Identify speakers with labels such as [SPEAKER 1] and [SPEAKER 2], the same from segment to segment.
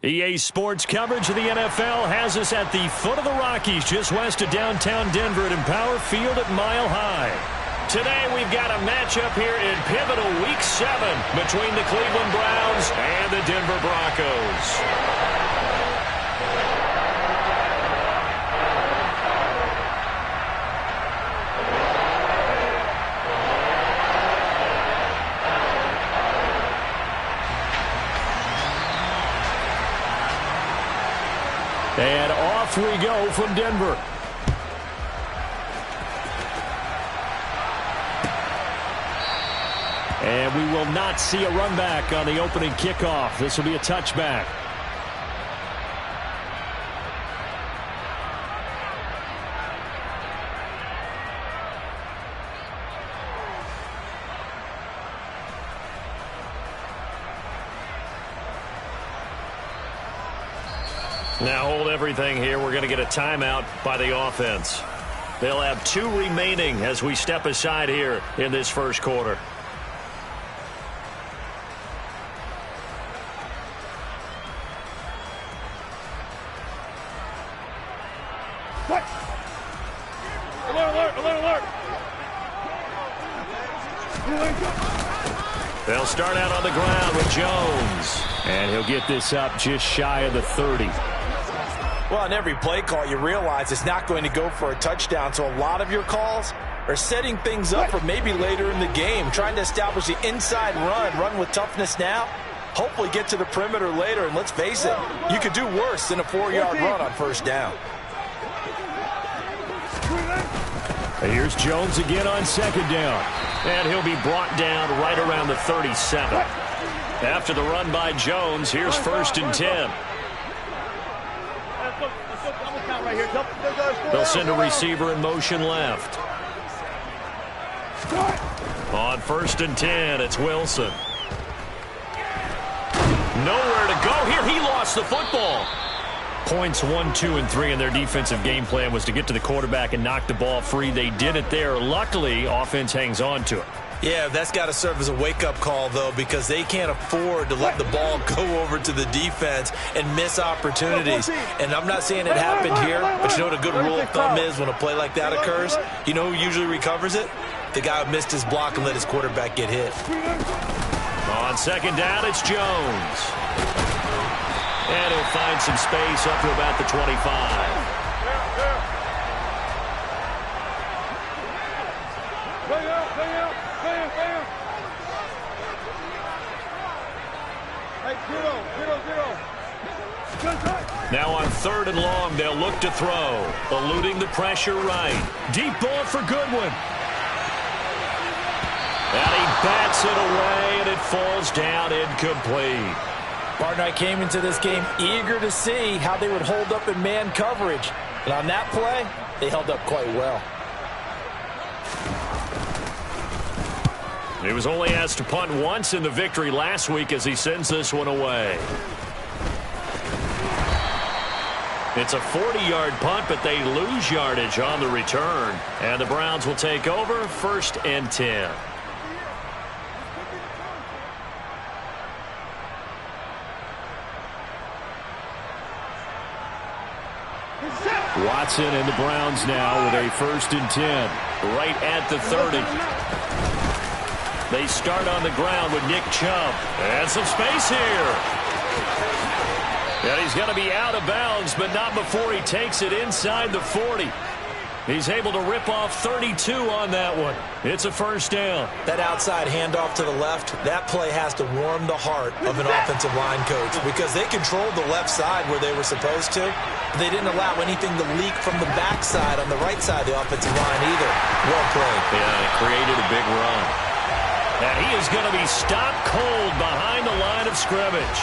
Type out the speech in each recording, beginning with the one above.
[SPEAKER 1] EA Sports coverage of the NFL has us at the foot of the Rockies, just west of downtown Denver at Empower Field at Mile High. Today we've got a matchup here in pivotal Week 7 between the Cleveland Browns and the Denver Broncos. And off we go from Denver. And we will not see a run back on the opening kickoff. This will be a touchback. Now hold everything here. We're going to get a timeout by the offense. They'll have 2 remaining as we step aside here in this first quarter.
[SPEAKER 2] What? Alert, alert, alert, alert.
[SPEAKER 1] They'll start out on the ground with Jones. And he'll get this up just shy of the 30.
[SPEAKER 3] Well, on every play call, you realize it's not going to go for a touchdown, so a lot of your calls are setting things up for maybe later in the game, trying to establish the inside run with toughness now, hopefully get to the perimeter later, and let's face it, you could do worse than a 4-yard run on first down.
[SPEAKER 1] And here's Jones again on second down, and he'll be brought down right around the 37. After the run by Jones, here's 1st and 10. They'll send a receiver in motion left. On 1st and 10, it's Wilson. Nowhere to go here. He lost the football. Points 1, 2, and 3 in their defensive game plan was to get to the quarterback and knock the ball free. They did it there. Luckily, offense hangs on to it.
[SPEAKER 3] Yeah, that's got to serve as a wake-up call, though, because they can't afford to let the ball go over to the defense and miss opportunities. And I'm not saying it happened here, but you know what a good rule of thumb is when a play like that occurs? You know who usually recovers it? The guy who missed his block and let his quarterback get hit.
[SPEAKER 1] On second down, it's Jones. And he'll find some space up to about the 25. Now on 3rd and long, they'll look to throw. Eluding the pressure right. Deep ball for Goodwin. And he bats it away, and it falls down incomplete.
[SPEAKER 3] Partner, I came into this game eager to see how they would hold up in man coverage. And on that play, they held up quite well.
[SPEAKER 1] He was only asked to punt once in the victory last week as he sends this one away. It's a 40-yard punt, but they lose yardage on the return. And the Browns will take over 1st and 10. Watson and the Browns now with a 1st and 10. Right at the 30. They start on the ground with Nick Chubb. And some space here. And he's going to be out of bounds, but not before he takes it inside the 40. He's able to rip off 32 on that one. It's a 1st down.
[SPEAKER 3] That outside handoff to the left, that play has to warm the heart of an offensive line coach because they controlled the left side where they were supposed to. But they didn't allow anything to leak from the backside on the right side of the offensive line either. Well played.
[SPEAKER 1] Yeah, it created a big run. And he is going to be stopped cold behind the line of scrimmage.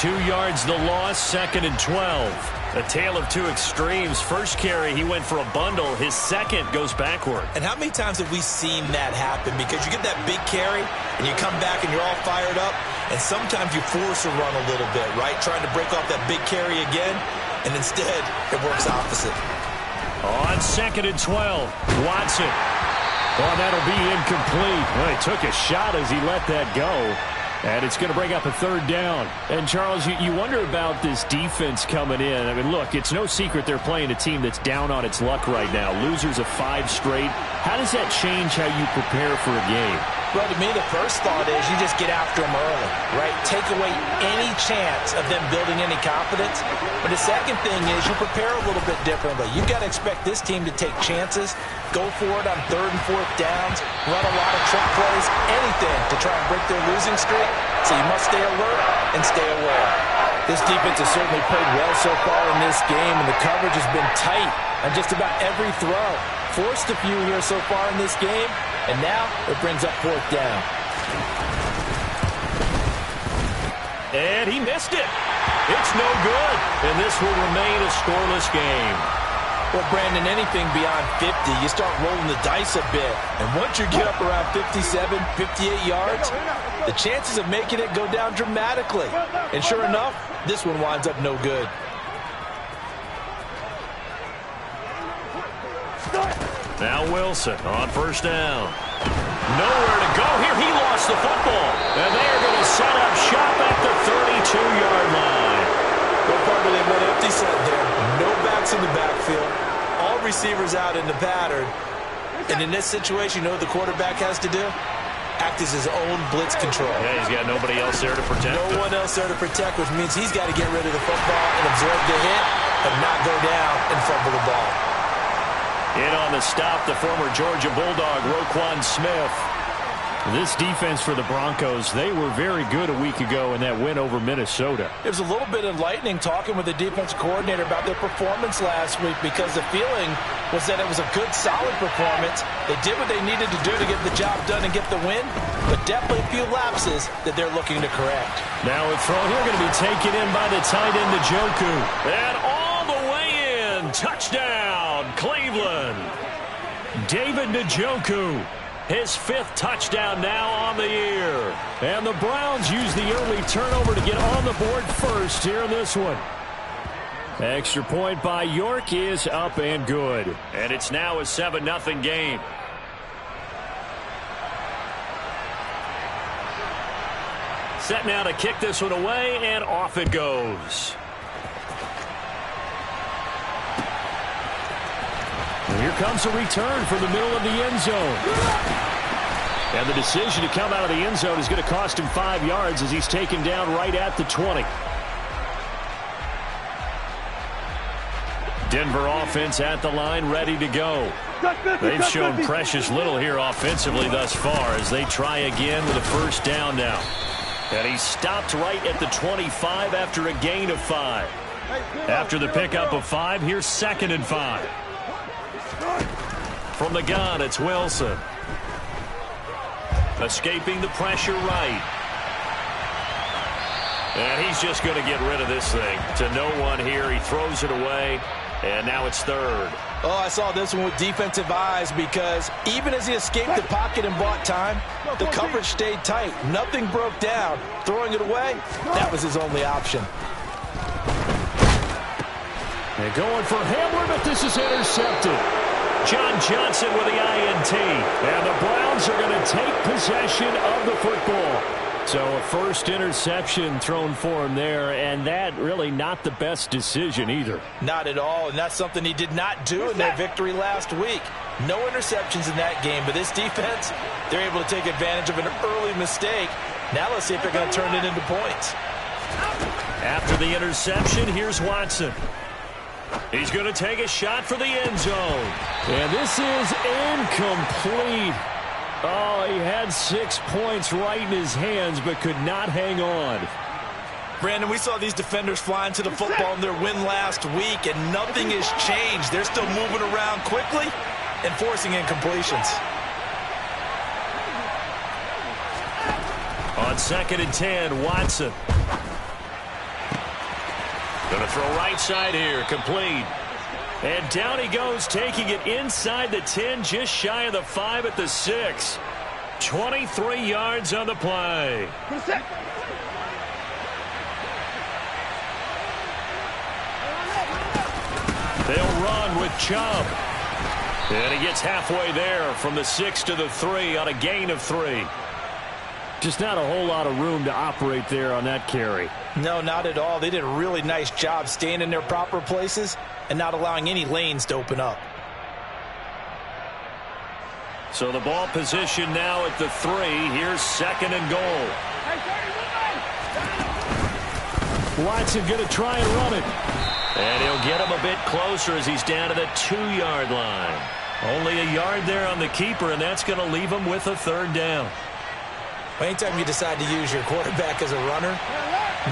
[SPEAKER 1] 2 yards the loss, 2nd and 12. A tale of 2 extremes. First carry, he went for a bundle. His second goes backward.
[SPEAKER 3] And how many times have we seen that happen? Because you get that big carry, and you come back and you're all fired up, and sometimes you force a run a little bit, right? Trying to break off that big carry again, and instead it works opposite.
[SPEAKER 1] On 2nd and 12, Watson. Oh, that'll be incomplete. Well, he took a shot as he let that go. And it's going to bring up a third down. And, Charles, you wonder about this defense coming in. I mean, look, it's no secret they're playing a team that's down on its luck right now. Losers of 5 straight. How does that change how you prepare for a game?
[SPEAKER 3] Well, to me, the first thought is you just get after them early, right? Take away any chance of them building any confidence. But the second thing is you prepare a little bit differently. You've got to expect this team to take chances, go for it on 3rd and 4th downs, run a lot of trick plays, anything to try and break their losing streak. So you must stay alert and stay aware. This defense has certainly played well so far in this game, and the coverage has been tight on just about every throw. Forced a few here so far in this game, and now it brings up 4th down.
[SPEAKER 1] And he missed it. It's no good, and this will remain a scoreless game.
[SPEAKER 3] Well, Brandon, anything beyond 50, you start rolling the dice a bit. And once you get up around 57, 58 yards, the chances of making it go down dramatically. And sure enough, this one winds up no good.
[SPEAKER 1] Now Wilson on 1st down. Nowhere to go here. He lost the football. And they are going to set up shop at the 32-yard line.
[SPEAKER 3] Well, partner, they went empty set there. No backs in the backfield. All receivers out in the pattern. And in this situation, you know what the quarterback has to do? Act as his own blitz control.
[SPEAKER 1] Yeah, he's got nobody else there to protect him.
[SPEAKER 3] No one else there to protect, which means he's got to get rid of the football and absorb the hit and not go down and fumble the ball.
[SPEAKER 1] In on the stop, the former Georgia Bulldog, Roquan Smith. This defense for the Broncos, they were very good a week ago in that win over Minnesota.
[SPEAKER 3] It was a little bit enlightening talking with the defensive coordinator about their performance last week, because the feeling was that it was a good, solid performance. They did what they needed to do to get the job done and get the win, but definitely a few lapses that they're looking to correct.
[SPEAKER 1] Now a throw here going to be taken in by the tight end, Njoku. And all the way in. Touchdown, Cleveland. David Njoku. His 5th touchdown now on the year. And the Browns use the early turnover to get on the board first here in this one. Extra point by York is up and good. And it's now a 7-0 game. Set now to kick this one away, and off it goes. And here comes a return from the middle of the end zone. And the decision to come out of the end zone is going to cost him 5 yards as he's taken down right at the 20. Denver offense at the line, ready to go. They've shown precious little here offensively thus far as they try again with a 1st down now. And he stopped right at the 25 after a gain of 5. After the pickup of 5, here's 2nd and 5. From the gun, it's Wilson. Escaping the pressure right. And he's just going to get rid of this thing to no one here. He throws it away, and now it's 3rd.
[SPEAKER 3] Oh, I saw this one with defensive eyes, because even as he escaped the pocket and bought time, the coverage stayed tight. Nothing broke down. Throwing it away, that was his only option.
[SPEAKER 1] And going for Hamler, but this is intercepted. John Johnson with the INT. And the Browns are going to take possession of the football. So a 1st interception thrown for him there, and that really not the best decision either.
[SPEAKER 3] Not at all, and that's something he did not do in their victory last week. No interceptions in that game, but this defense, they're able to take advantage of an early mistake. Now let's see if they're going to turn it into points.
[SPEAKER 1] After the interception, here's Watson. He's going to take a shot for the end zone. And this is incomplete. Oh, he had 6 points right in his hands, but could not hang on.
[SPEAKER 3] Brandon, we saw these defenders flying to the football in their win last week, and nothing has changed. They're still moving around quickly and forcing incompletions.
[SPEAKER 1] On 2nd and 10, Watson. Going to throw right side here, complete. And down he goes, taking it inside the 10, just shy of the 5 at the 6. 23 yards on the play. They'll run with Chubb. And he gets halfway there from the 6 to the 3 on a gain of 3. Just not a whole lot of room to operate there on that carry.
[SPEAKER 3] No, not at all. They did a really nice job staying in their proper places and not allowing any lanes to open up.
[SPEAKER 1] So the ball position now at the 3. Here's 2nd and goal. Watson going to try and run it. And he'll get him a bit closer as he's down to the 2-yard line. Only a yard there on the keeper, and that's going to leave him with a 3rd down.
[SPEAKER 3] Anytime you decide to use your quarterback as a runner,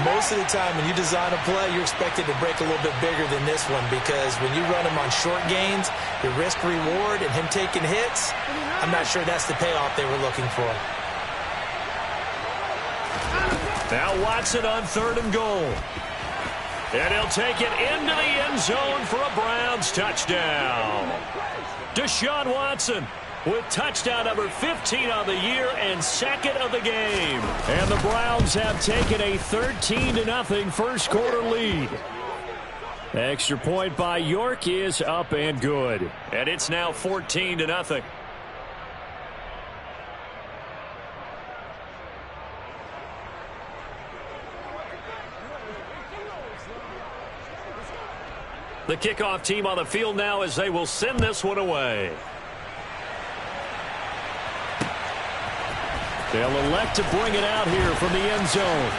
[SPEAKER 3] most of the time when you design a play, you're expected to break a little bit bigger than this one, because when you run him on short gains, the risk-reward and him taking hits, I'm not sure that's the payoff they were looking for.
[SPEAKER 1] Now Watson on 3rd and goal. And he'll take it into the end zone for a Browns touchdown. Deshaun Watson with touchdown number 15 on the year and 2nd of the game. And the Browns have taken a 13-0 first quarter lead. Extra point by York is up and good. And it's now 14-0. The kickoff team on the field now as they will send this one away. They'll elect to bring it out here from the end zone.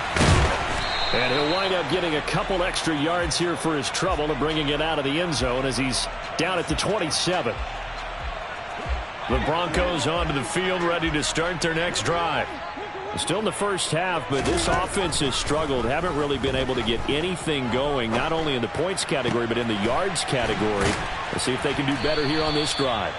[SPEAKER 1] And he'll wind up getting a couple extra yards here for his trouble and bringing it out of the end zone as he's down at the 27. The Broncos onto the field ready to start their next drive. Still in the first half, but this offense has struggled. Haven't really been able to get anything going, not only in the points category, but in the yards category. Let's see if they can do better here on this drive.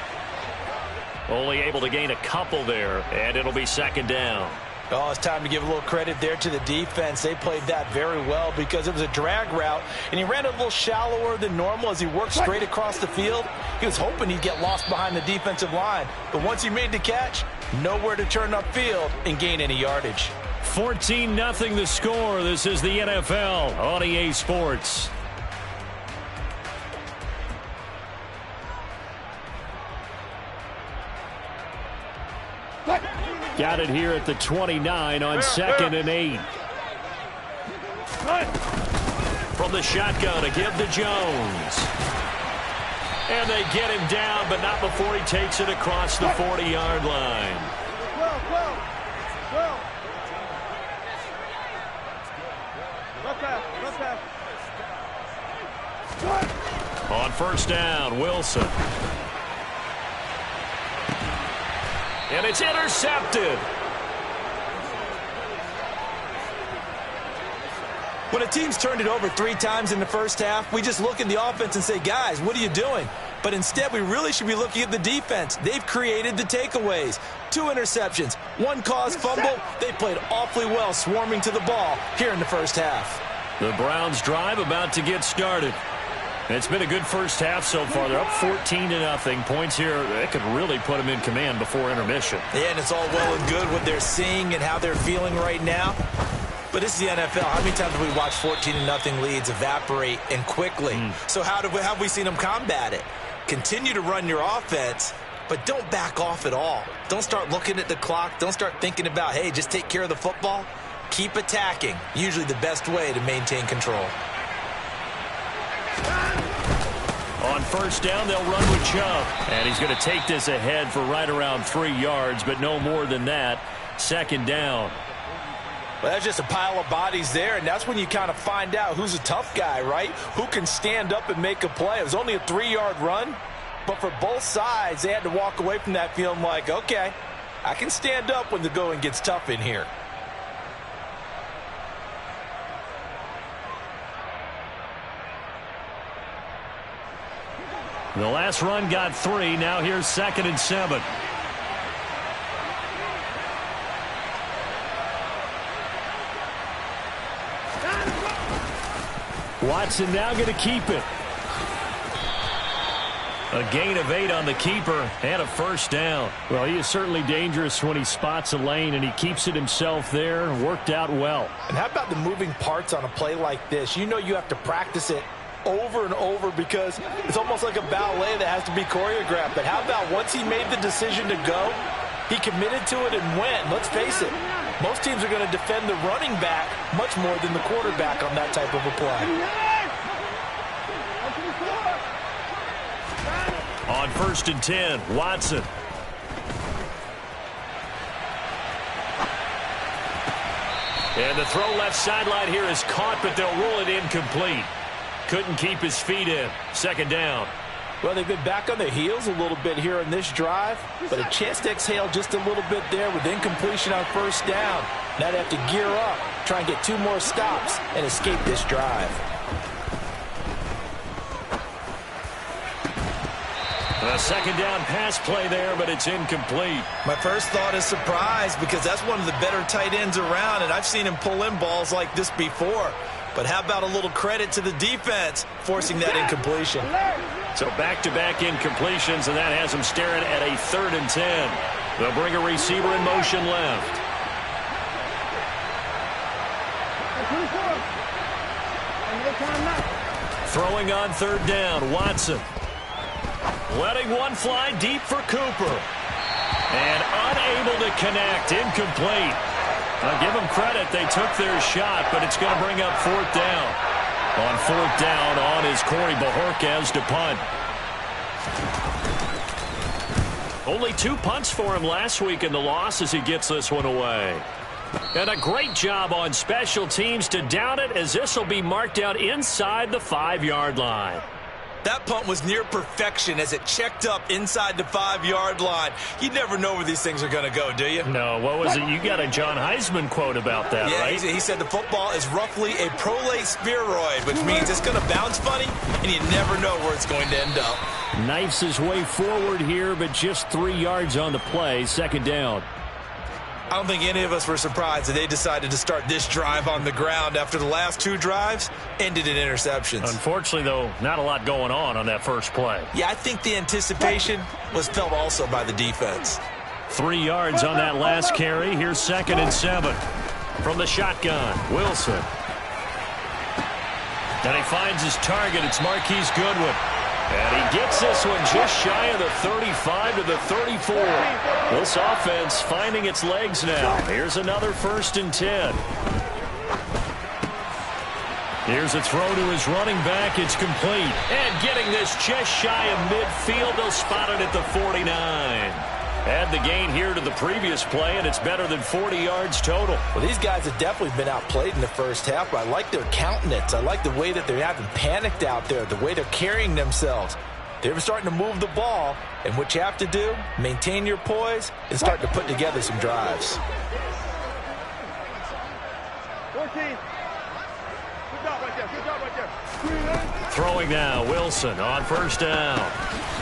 [SPEAKER 1] Only able to gain a couple there, and it'll be 2nd down.
[SPEAKER 3] Oh, it's time to give a little credit there to the defense. They played that very well because it was a drag route, and he ran a little shallower than normal as he worked straight across the field. He was hoping he'd get lost behind the defensive line, but once he made the catch, nowhere to turn upfield and gain any yardage.
[SPEAKER 1] 14-0 the score. This is the NFL on EA Sports. Got it here at the 29 on 2nd and 8. From the shotgun to give to Jones. And they get him down, but not before he takes it across the 40-yard line. On 1st down, Wilson. And it's intercepted.
[SPEAKER 3] When a team's turned it over 3 times in the first half, we just look at the offense and say, guys, what are you doing? But instead, we really should be looking at the defense. They've created the takeaways. 2 interceptions, 1 caused fumble. They played awfully well swarming to the ball here in the first half.
[SPEAKER 1] The Browns drive about to get started. It's been a good first half so far. They're up 14-0. Points here, that could really put them in command before intermission.
[SPEAKER 3] Yeah, and it's all well and good what they're seeing and how they're feeling right now. But this is the NFL. How many times have we watched 14-0 leads evaporate and quickly? So how have we seen them combat it? Continue to run your offense, but don't back off at all. Don't start looking at the clock. Don't start thinking about, hey, just take care of the football. Keep attacking. Usually the best way to maintain control.
[SPEAKER 1] On 1st down, they'll run with Chubb. And he's going to take this ahead for right around 3 yards, but no more than that. 2nd down.
[SPEAKER 3] Well, that's just a pile of bodies there, and that's when you kind of find out who's a tough guy, right? Who can stand up and make a play. It was only a 3-yard run, but for both sides, they had to walk away from that feeling like, okay, I can stand up when the going gets tough in here.
[SPEAKER 1] The last run got 3. Now here's 2nd and 7. Watson now going to keep it. A gain of 8 on the keeper and a 1st down. Well, he is certainly dangerous when he spots a lane, and he keeps it himself there. Worked out well.
[SPEAKER 3] And how about the moving parts on a play like this? You know you have to practice it over and over because it's almost like a ballet that has to be choreographed. But how about once he made the decision to go, He committed to it and went. Let's face it, most teams are going to defend the running back much more than the quarterback on that type of a play.
[SPEAKER 1] On 1st and 10, Watson. And the throw left sideline here is caught, but they'll rule it incomplete. Couldn't keep his feet in. 2nd down.
[SPEAKER 3] Well, they've been back on their heels a little bit here in this drive, but a chance to exhale just a little bit there with incompletion on 1st down. Now they have to gear up, try and get 2 more stops, and escape this drive.
[SPEAKER 1] A 2nd down pass play there, but it's incomplete.
[SPEAKER 3] My first thought is surprise because that's one of the better tight ends around, and I've seen him pull in balls like this before. But how about a little credit to the defense forcing that incompletion?
[SPEAKER 1] So back-to-back incompletions, and that has them staring at a 3rd and 10. They'll bring a receiver in motion left. Throwing on 3rd down, Watson. Letting one fly deep for Cooper. And unable to connect, incomplete. I'll give them credit, they took their shot, but it's going to bring up 4th down. On 4th down, on is Corey Bajorquez to punt. Only 2 punts for him last week in the loss as he gets this one away. And a great job on special teams to down it, as this will be marked out inside the 5-yard line.
[SPEAKER 3] That punt was near perfection as it checked up inside the 5-yard line. You never know where these things are going to go, do you?
[SPEAKER 1] No, what was it? You got a John Heisman quote about that,
[SPEAKER 3] yeah,
[SPEAKER 1] right?
[SPEAKER 3] He said the football is roughly a prolate spheroid, which means it's going to bounce funny, and you never know where it's going to end up.
[SPEAKER 1] Knifes his way forward here, but just 3 yards on the play. 2nd down.
[SPEAKER 3] I don't think any of us were surprised that they decided to start this drive on the ground after the last 2 drives ended in interceptions.
[SPEAKER 1] Unfortunately, though, not a lot going on that first play.
[SPEAKER 3] Yeah, I think the anticipation was felt also by the defense.
[SPEAKER 1] 3 yards on that last carry. Here's 2nd and 7. From the shotgun, Wilson. And he finds his target. It's Marquise Goodwin. And he gets this one just shy of the 35 to the 34. This offense finding its legs now. Here's another 1st and 10. Here's a throw to his running back. It's complete. And getting this just shy of midfield. They'll spot it at the 49. Add the gain here to the previous play, and it's better than 40 yards total.
[SPEAKER 3] Well, these guys have definitely been outplayed in the first half, but I like their countenance. I like the way that they haven't panicked out there, the way they're carrying themselves. They're starting to move the ball, and what you have to do, maintain your poise and start to put together some drives.
[SPEAKER 2] 14. Good job right there. Good job right there.
[SPEAKER 1] Throwing now, Wilson on 1st down.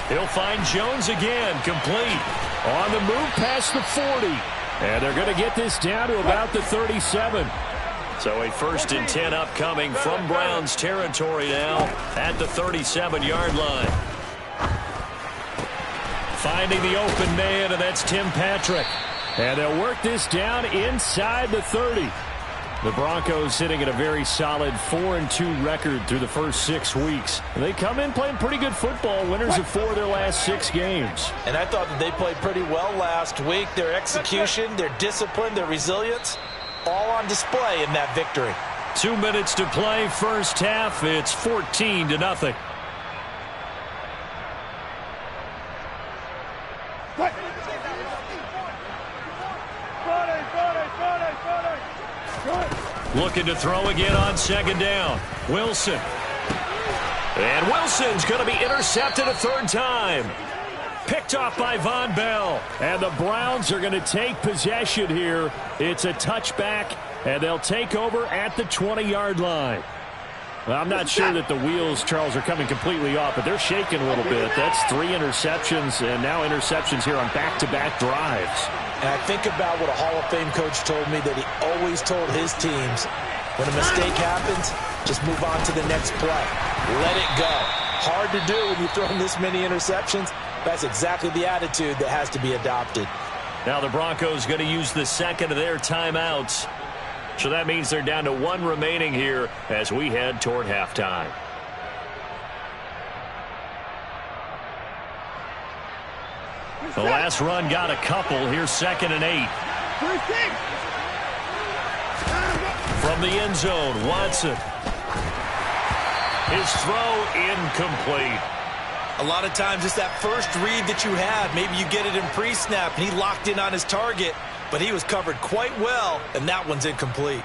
[SPEAKER 1] He'll find Jones again, complete. On the move past the 40. And they're going to get this down to about the 37. So a 1st and 10 upcoming from Browns territory now at the 37-yard line. Finding the open man, and that's Tim Patrick. And they'll work this down inside the 30. The Broncos sitting at a very solid 4-2 record through the first 6 weeks. And they come in playing pretty good football, winners of 4 of their last 6 games.
[SPEAKER 3] And I thought that they played pretty well last week. Their execution, their discipline, their resilience, all on display in that victory.
[SPEAKER 1] 2 minutes to play, first half. It's 14-0. Looking to throw again on 2nd down. Wilson. And Wilson's going to be intercepted a 3rd time. Picked off by Von Bell. And the Browns are going to take possession here. It's a touchback, and they'll take over at the 20-yard line. Well, I'm not sure that the wheels, Charles, are coming completely off, but they're shaking a little bit. That's 3 interceptions, and now interceptions here on back-to-back drives.
[SPEAKER 3] And I think about what a Hall of Fame coach told me that he always told his teams, when a mistake happens, just move on to the next play. Let it go. Hard to do when you throw this many interceptions. That's exactly the attitude that has to be adopted.
[SPEAKER 1] Now the Broncos going to use the 2nd of their timeouts. So that means they're down to 1 remaining here as we head toward halftime. The last run got a couple. Here's 2nd and 8. From the end zone, Watson. His throw incomplete.
[SPEAKER 3] A lot of times it's that first read that you have. Maybe you get it in pre-snap, and he locked in on his target, but he was covered quite well, and that one's incomplete.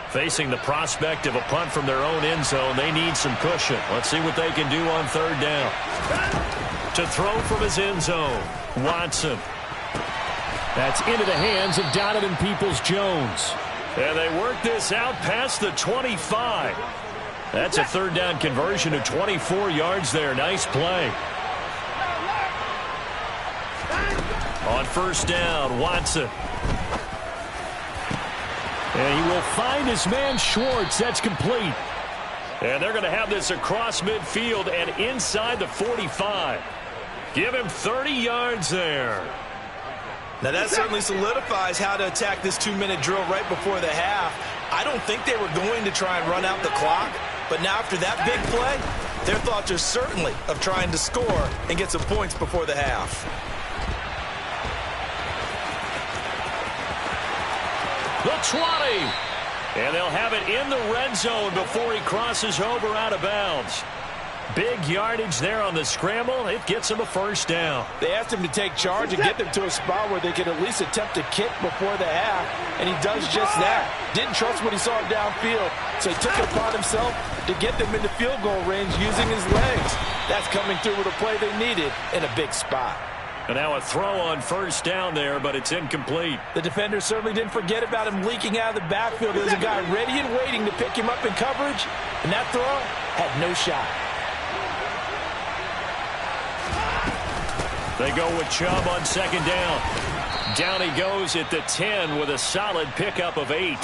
[SPEAKER 1] Facing the prospect of a punt from their own end zone, they need some cushion. Let's see what they can do on 3rd down. To throw from his end zone, Watson. That's into the hands of Donovan Peoples-Jones. And they work this out past the 25. That's a 3rd down conversion of 24 yards there. Nice play. On 1st down, Watson. And he will find his man Schwartz. That's complete. And they're going to have this across midfield and inside the 45. Give him 30 yards there.
[SPEAKER 3] Now that certainly solidifies how to attack this 2-minute drill right before the half. I don't think they were going to try and run out the clock, but now after that big play, their thoughts are certainly of trying to score and get some points before the half.
[SPEAKER 1] The 20. And they'll have it in the red zone before he crosses over out of bounds. Big yardage there on the scramble. It gets him a 1st down.
[SPEAKER 3] They asked him to take charge and get them to a spot where they could at least attempt a kick before the half, and he does just that. Didn't trust what he saw downfield, so he took it upon himself to get them into field goal range using his legs. That's coming through with a play they needed in a big spot.
[SPEAKER 1] And now a throw on 1st down there, but it's incomplete.
[SPEAKER 3] The defender certainly didn't forget about him leaking out of the backfield. There's a guy ready and waiting to pick him up in coverage, and that throw had no shot.
[SPEAKER 1] They go with Chubb on 2nd down. Down he goes at the 10 with a solid pickup of 8.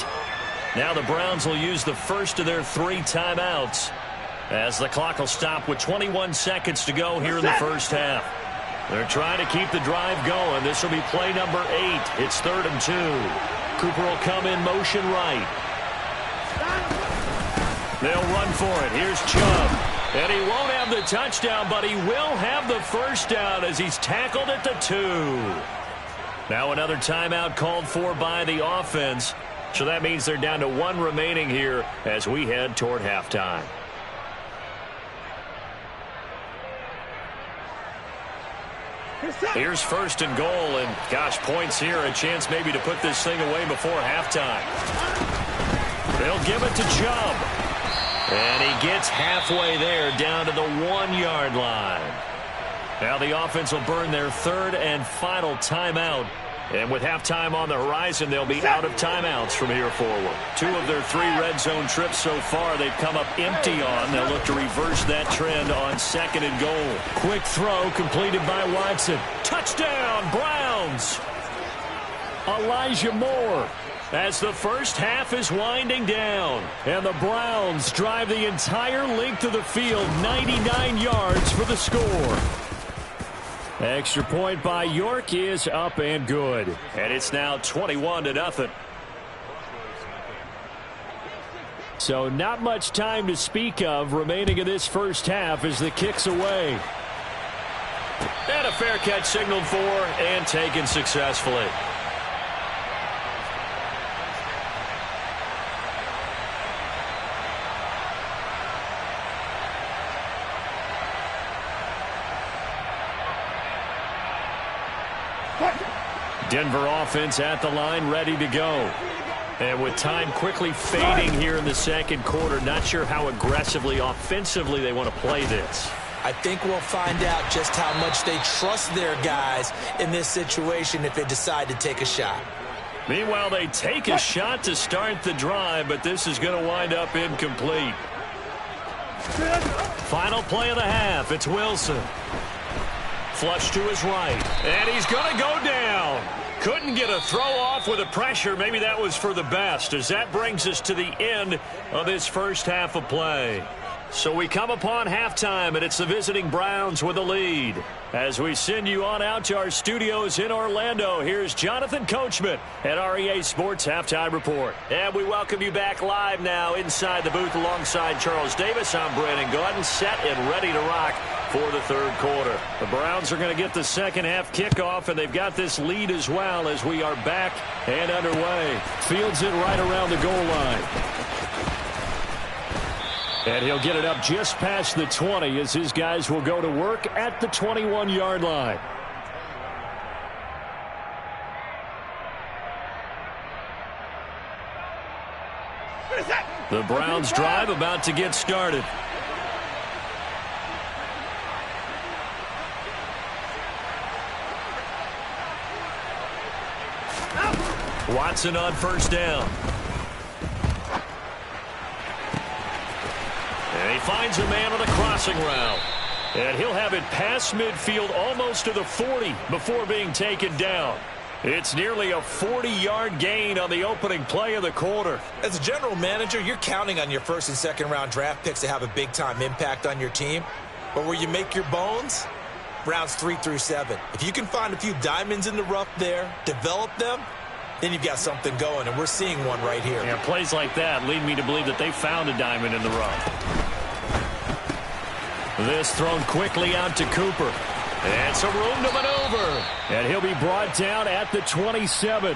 [SPEAKER 1] Now the Browns will use the first of their 3 timeouts as the clock will stop with 21 seconds to go here in the 1st half. They're trying to keep the drive going. This will be play number 8. It's 3rd and 2. Cooper will come in motion right. They'll run for it. Here's Chubb. And he won't have the touchdown, but he will have the 1st down as he's tackled at the 2. Now another timeout called for by the offense. So that means they're down to 1 remaining here as we head toward halftime. Here's 1st and goal, and gosh, points here, a chance maybe to put this thing away before halftime. They'll give it to Chubb. And he gets halfway there, down to the 1-yard line. Now the offense will burn their 3rd and final timeout. And with halftime on the horizon, they'll be out of timeouts from here forward. 2 of their 3 red zone trips so far, they've come up empty on. They'll look to reverse that trend on 2nd and goal. Quick throw completed by Watson. Touchdown, Browns! Elijah Moore. As the 1st half is winding down. And the Browns drive the entire length of the field, 99 yards for the score. Extra point by York is up and good. And it's now 21-0. So not much time to speak of remaining in this 1st half as the kick's away. And a fair catch signaled for and taken successfully. Denver offense at the line, ready to go. And with time quickly fading here in the 2nd quarter, not sure how aggressively, offensively they want to play this.
[SPEAKER 3] I think we'll find out just how much they trust their guys in this situation if they decide to take a shot.
[SPEAKER 1] Meanwhile, they take a shot to start the drive, but this is going to wind up incomplete. Final play of the half, it's Wilson. Flush to his right, and he's going to go down. Couldn't get a throw off with the pressure. Maybe that was for the best, as that brings us to the end of this 1st half of play. So we come upon halftime, and it's the visiting Browns with a lead. As we send you on out to our studios in Orlando, here's Jonathan Coachman at REA Sports Halftime Report. And we welcome you back live now inside the booth alongside Charles Davis. I'm Brandon Gaudin, set and ready to rock for the third quarter. The Browns are going to get the second half kickoff, and they've got this lead as well as we are back and underway. Fields it right around the goal line. And he'll get it up just past the 20 as his guys will go to work at the 21-yard line. The Browns drive about to get started. Watson on first down. And he finds a man on a crossing route. And he'll have it past midfield almost to the 40 before being taken down. It's nearly a 40-yard gain on the opening play of the quarter.
[SPEAKER 3] As a general manager, you're counting on your first and second round draft picks to have a big-time impact on your team. But where you make your bones, rounds 3 through 7. If you can find a few diamonds in the rough there, develop them, then you've got something going, and we're seeing one right here.
[SPEAKER 1] Yeah, plays like that lead me to believe that they found a diamond in the rough. This thrown quickly out to Cooper. And some room to maneuver. And he'll be brought down at the 27.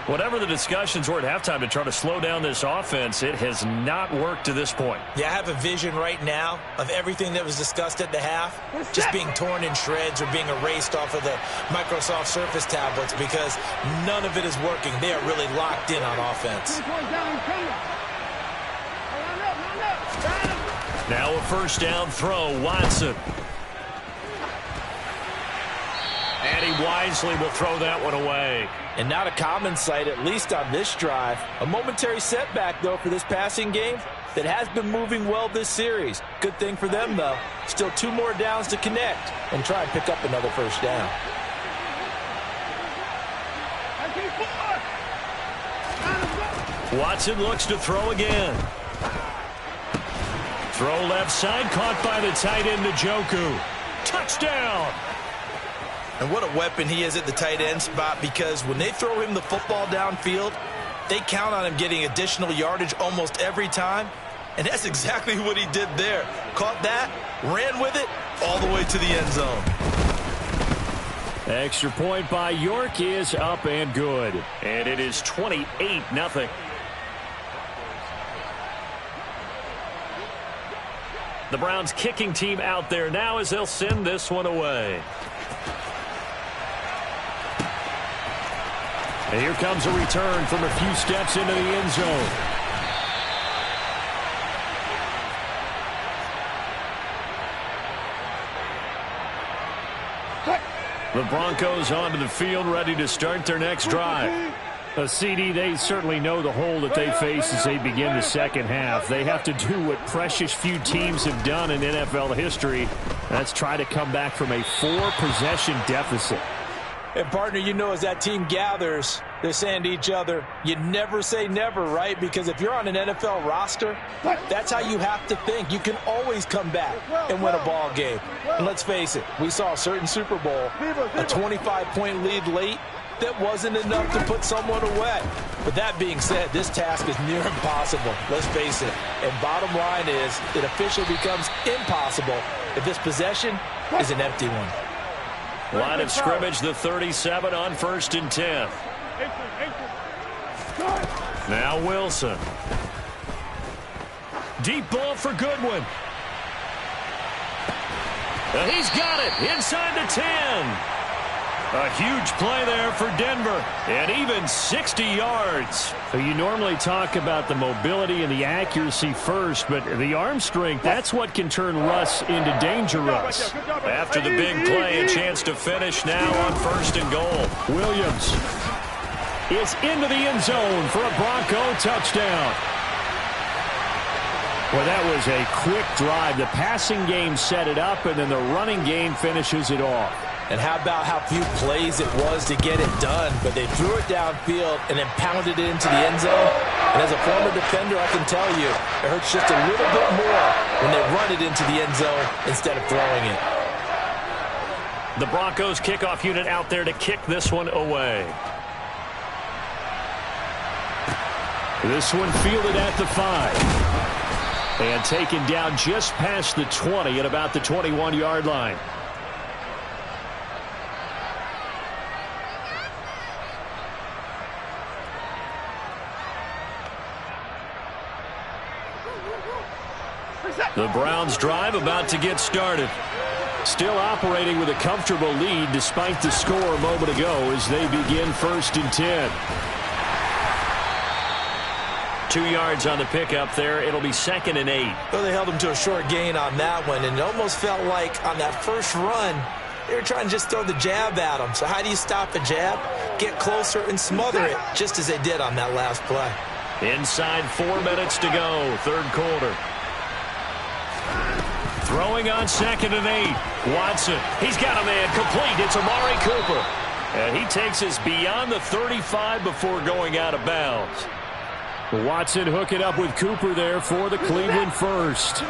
[SPEAKER 1] Whatever the discussions were at halftime to try to slow down this offense, it has not worked to this point.
[SPEAKER 3] Yeah, I have a vision right now of everything that was discussed at the half just being torn in shreds or being erased off of the Microsoft Surface tablets because none of it is working. They are really locked in on offense.
[SPEAKER 1] Now a first down throw, Watson. And he wisely will throw that one away.
[SPEAKER 3] And not a common sight, at least on this drive. A momentary setback, though, for this passing game that has been moving well this series. Good thing for them, though. Still 2 more downs to connect and try and pick up another first down.
[SPEAKER 1] Watson looks to throw again. Throw left side, caught by the tight end, Njoku. Touchdown!
[SPEAKER 3] And what a weapon he is at the tight end spot, because when they throw him the football downfield, they count on him getting additional yardage almost every time. And that's exactly what he did there. Caught that, ran with it, all the way to the end zone.
[SPEAKER 1] Extra point by York is up and good. And it is 28-0. The Browns kicking team out there now as they'll send this one away. And here comes a return from a few steps into the end zone. The Broncos onto the field, ready to start their next drive. A CD, they certainly know the hole that they face as they begin the second half. They have to do what precious few teams have done in NFL history. That's try to come back from a 4-possession deficit.
[SPEAKER 3] And, partner, you know, as that team gathers, they're saying to each other, you never say never, right? Because if you're on an NFL roster, that's how you have to think. You can always come back and win a ball game. And let's face it, we saw a certain Super Bowl, a 25-point lead late. That wasn't enough to put someone away. But that being said, this task is near impossible. Let's face it. And bottom line is, it officially becomes impossible if this possession is an empty one.
[SPEAKER 1] Line of scrimmage, the 37 on 1st and 10. Now Wilson. Deep ball for Goodwin. He's got it inside the 10. A huge play there for Denver, and even 60 yards. So you normally talk about the mobility and the accuracy first, but the arm strength, that's what can turn Russ into danger Russ. After the big play, a chance to finish now on 1st and goal. Williams is into the end zone for a Bronco touchdown. Well, that was a quick drive. The passing game set it up, and then the running game finishes it off.
[SPEAKER 3] And how about how few plays it was to get it done, but they threw it downfield and then pounded it into the end zone. And as a former defender, I can tell you, it hurts just a little bit more when they run it into the end zone instead of throwing it.
[SPEAKER 1] The Broncos kickoff unit out there to kick this one away. This one fielded at the 5. And taken down just past the 20 at about the 21-yard line. The Browns drive about to get started. Still operating with a comfortable lead despite the score a moment ago as they begin 1st and 10. 2 yards on the pickup there. It'll be 2nd and 8.
[SPEAKER 3] Well, they held him to a short gain on that one, and it almost felt like on that first run, they were trying to just throw the jab at him. So how do you stop a jab? Get closer and smother it, just as they did on that last play.
[SPEAKER 1] Inside 4 minutes to go, 3rd quarter. Throwing on 2nd and 8. Watson, he's got a man complete. It's Amari Cooper. And he takes us beyond the 35 before going out of bounds. Watson hooking up with Cooper there for the Cleveland first.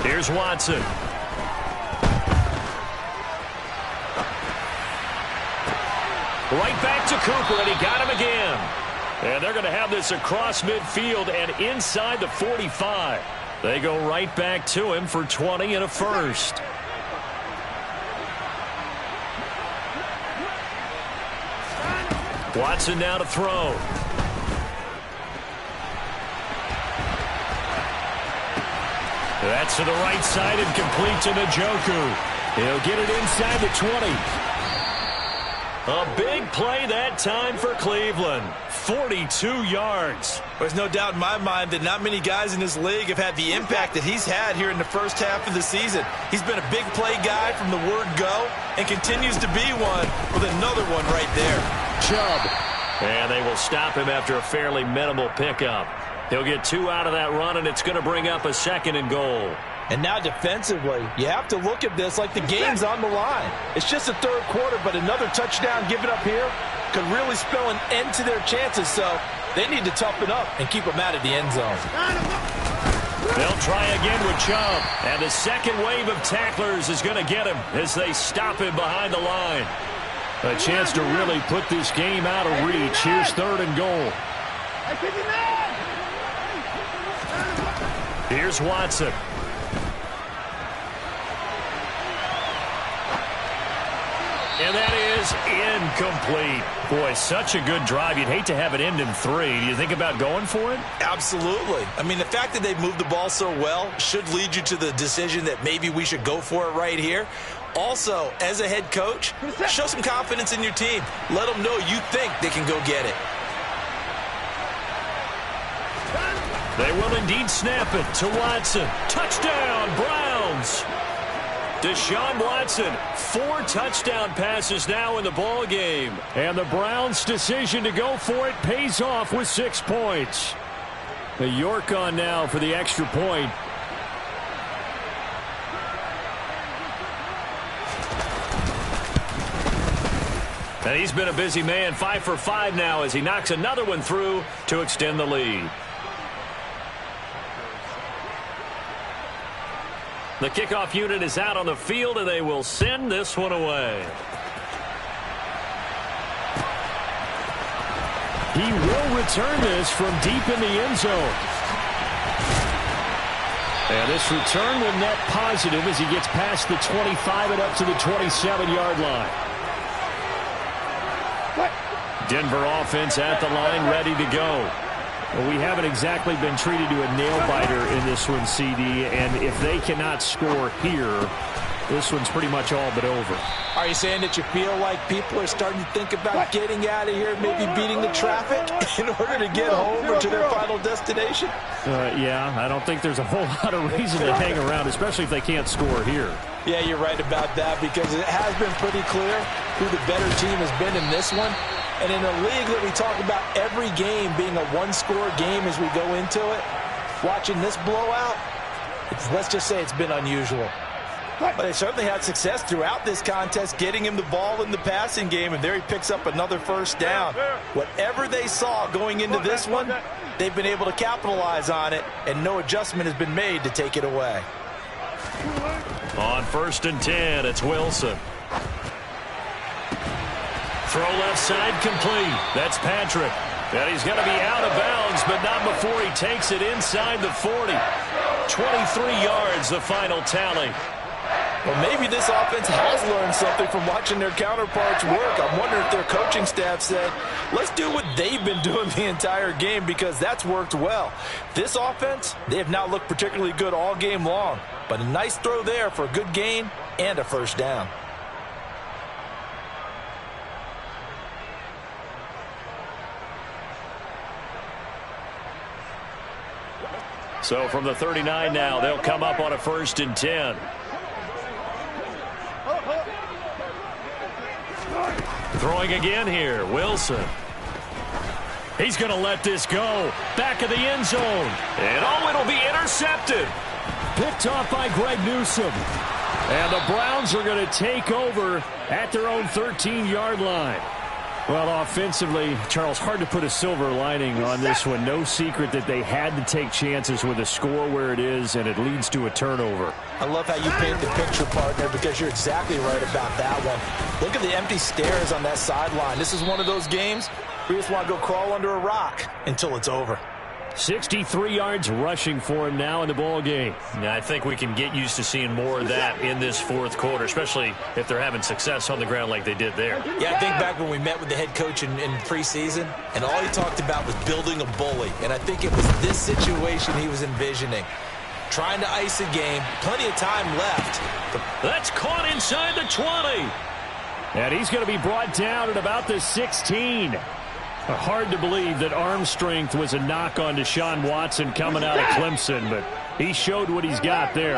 [SPEAKER 1] Here's Watson. Right back to Cooper, and he got him again. And they're going to have this across midfield and inside the 45. They go right back to him for 20 and a first. Watson now to throw. That's to the right side and complete to Njoku. He'll get it inside the 20. A big play that time for Cleveland. 42 yards.
[SPEAKER 3] There's no doubt in my mind that not many guys in this league have had the impact that he's had here in the first half of the season. He's been a big play guy from the word go and continues to be one with another one right there.
[SPEAKER 1] Chubb. And they will stop him after a fairly minimal pickup. He'll get 2 out of that run, and it's going to bring up a 2nd and goal.
[SPEAKER 3] And now defensively, you have to look at this like the game's on the line. It's just the 3rd quarter, but another touchdown given up here could really spell an end to their chances. So they need to toughen up and keep them out of the end zone.
[SPEAKER 1] They'll try again with Chubb. And the second wave of tacklers is going to get him as they stop him behind the line. A chance to really put this game out of reach. Here's 3rd and goal. Here's Watson. And that is incomplete. Boy, such a good drive. You'd hate to have it end in 3. Do you think about going for it?
[SPEAKER 3] Absolutely. I mean, the fact that they've moved the ball so well should lead you to the decision that maybe we should go for it right here. Also, as a head coach, show some confidence in your team. Let them know you think they can go get it.
[SPEAKER 1] They will indeed snap it to Watson. Touchdown, Browns. Deshaun Watson, 4 touchdown passes now in the ball game. And the Browns' decision to go for it pays off with 6 points. The York on now for the extra point. And he's been a busy man, 5 for 5 now as he knocks another one through to extend the lead. The kickoff unit is out on the field, and they will send this one away. He will return this from deep in the end zone. And this return will net positive as he gets past the 25 and up to the 27-yard line. Denver offense at the line, ready to go. Well, we haven't exactly been treated to a nail-biter in this one, CD, and if they cannot score here, this one's pretty much all but over.
[SPEAKER 3] Are you saying that you feel like people are starting to think about getting out of here, maybe beating the traffic in order to get home or to their final destination?
[SPEAKER 1] Yeah, I don't think there's a whole lot of reason to hang around, especially if they can't score here.
[SPEAKER 3] Yeah, you're right about that because it has been pretty clear who the better team has been in this one. And in a league that we talk about every game being a one-score game as we go into it, watching this blowout, let's just say it's been unusual. But they certainly had success throughout this contest, getting him the ball in the passing game, and there he picks up another first down. Whatever they saw going into this one, they've been able to capitalize on it, and no adjustment has been made to take it away.
[SPEAKER 1] On 1st and 10, it's Wilson. Throw left side complete. That's Patrick. And he's going to be out of bounds, but not before he takes it inside the 40. 23 yards, the final tally.
[SPEAKER 3] Well, maybe this offense has learned something from watching their counterparts work. I'm wondering if their coaching staff said, let's do what they've been doing the entire game, because that's worked well. This offense, they have not looked particularly good all game long, but a nice throw there for a good gain and a first down.
[SPEAKER 1] So from the 39 now, they'll come up on a 1st and 10. Throwing again here, Wilson. He's going to let this go. Back of the end zone. And oh, it'll be intercepted. Picked off by Greg Newsome. And the Browns are going to take over at their own 13-yard line. Well, offensively, Charles, hard to put a silver lining on this one. No secret that they had to take chances with a score where it is, and it leads to a turnover.
[SPEAKER 3] I love how you paint the picture, partner, because you're exactly right about that one. Look at the empty stares on that sideline. This is one of those games where you just want to go crawl under a rock until it's over.
[SPEAKER 1] 63 yards rushing for him now in the ball game. Now, I think we can get used to seeing more of that in this 4th quarter, especially if they're having success on the ground like they did there.
[SPEAKER 3] Yeah, I think back when we met with the head coach in preseason, and all he talked about was building a bully. And I think it was this situation he was envisioning. Trying to ice a game, plenty of time left.
[SPEAKER 1] That's caught inside the 20. And he's going to be brought down at about the 16. Hard to believe that arm strength was a knock on Deshaun Watson coming out of Clemson, but he showed what he's got there.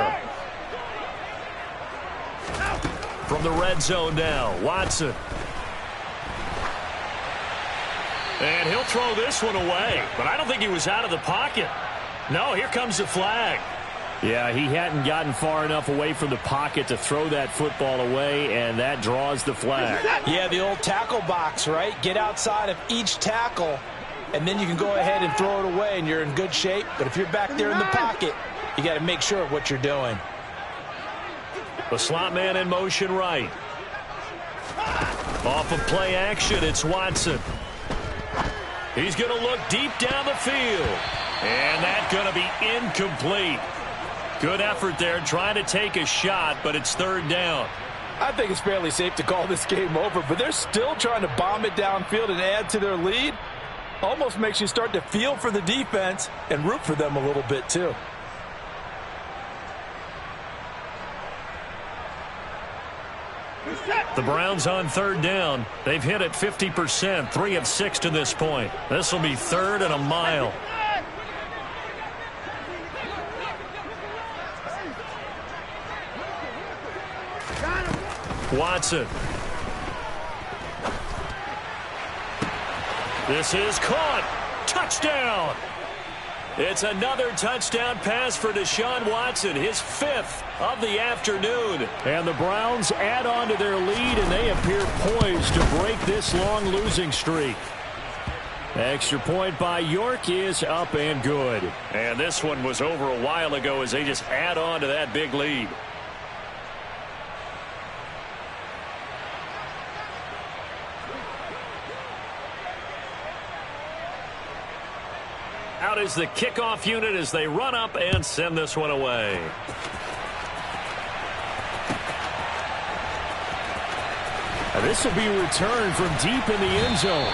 [SPEAKER 1] From the red zone now, Watson. And he'll throw this one away, but I don't think he was out of the pocket. No, here comes the flag. Yeah, he hadn't gotten far enough away from the pocket to throw that football away, and that draws the flag.
[SPEAKER 3] Yeah, the old tackle box, right? Get outside of each tackle, and then you can go ahead and throw it away, and you're in good shape. But if you're back there in the pocket, you got to make sure of what you're doing.
[SPEAKER 1] The slot man in motion right. Off of play action, it's Watson. He's going to look deep down the field, and that's going to be incomplete. Good effort there, trying to take a shot, but it's 3rd down.
[SPEAKER 3] I think it's fairly safe to call this game over, but they're still trying to bomb it downfield and add to their lead. Almost makes you start to feel for the defense and root for them a little bit, too.
[SPEAKER 1] The Browns on 3rd down. They've hit it 50%, 3 of 6 to this point. This will be 3rd and a mile. Watson. This is caught. Touchdown. It's another touchdown pass for Deshaun Watson, his 5th of the afternoon. And the Browns add on to their lead, and they appear poised to break this long losing streak. Extra point by York is up and good. And this one was over a while ago as they just add on to that big lead. Out is the kickoff unit as they run up and send this one away. And this will be returned from deep in the end zone.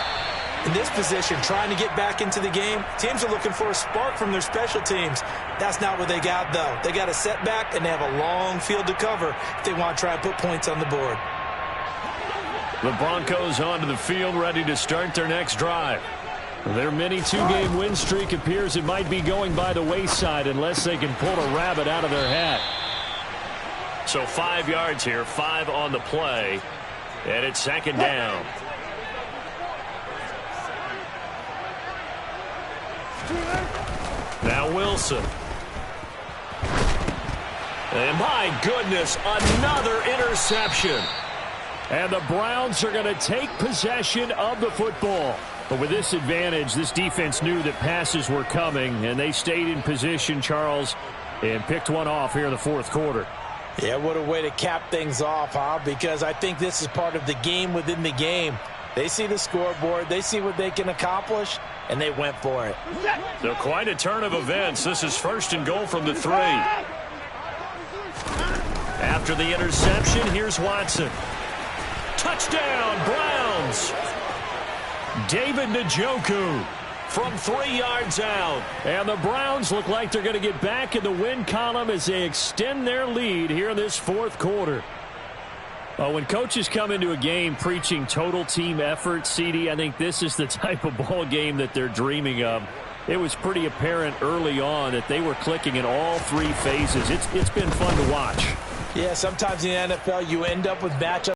[SPEAKER 3] In this position, trying to get back into the game, teams are looking for a spark from their special teams. That's not what they got, though. They got a setback, and they have a long field to cover if they want to try and put points on the board.
[SPEAKER 1] The Broncos onto the field, ready to start their next drive. Their mini 2-game win streak appears it might be going by the wayside unless they can pull a rabbit out of their hat. So 5 yards here, 5 on the play, and it's 2nd down. Now Wilson. And my goodness, another interception. And the Browns are going to take possession of the football. But with this advantage, this defense knew that passes were coming, and they stayed in position, Charles, and picked one off here in the fourth quarter.
[SPEAKER 3] Yeah, what a way to cap things off, huh? Because I think this is part of the game within the game. They see the scoreboard, they see what they can accomplish, and they went for it.
[SPEAKER 1] So quite a turn of events. This is 1st and goal from the 3. After the interception, here's Watson. Touchdown, Browns. David Njoku from 3 yards out. And the Browns look like they're going to get back in the win column as they extend their lead here in this fourth quarter. When coaches come into a game preaching total team effort, CD, I think this is the type of ball game that they're dreaming of. It was pretty apparent early on that they were clicking in all 3 phases. It's been fun to watch.
[SPEAKER 3] Yeah, sometimes in the NFL you end up with matchups